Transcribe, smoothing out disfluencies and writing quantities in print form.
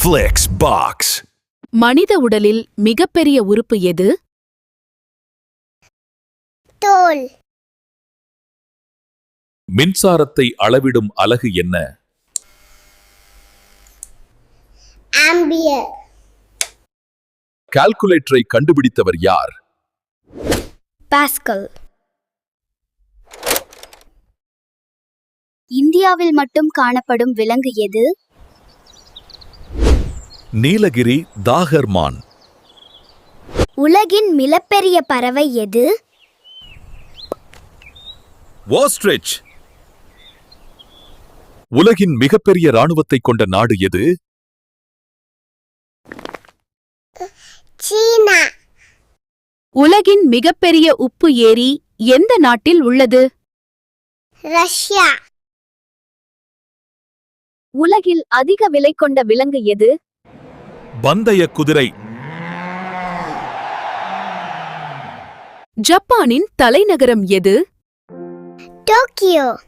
Flix Box. மனித உடலில் மிகப்பெரிய உறுப்பு எது? தோல். மின்சாரத்தை அளவிடும் அலகு என்ன? ஆம்பியர். கால்குலேட்டரை கண்டுபிடித்தவர் யார்? பாஸ்கல். இந்தியாவில் மட்டும் காணப்படும் விலங்கு எது? நீலகிரி தாகர்மான். உலகின் மிகப்பெரிய பறவை எது? ஓஸ்ட்ரிச். உலகின் மிகப்பெரிய இராணுவத்தை கொண்ட நாடு எது? சீனா. உலகின் மிகப்பெரிய உப்பு ஏரி எந்த நாட்டில் உள்ளது? ரஷ்யா. உலகில் அதிக விலை கொண்ட விலங்கு எது? பந்தய குதிரை. ஜப்பானின் தலைநகரம் எது? டோக்கியோ.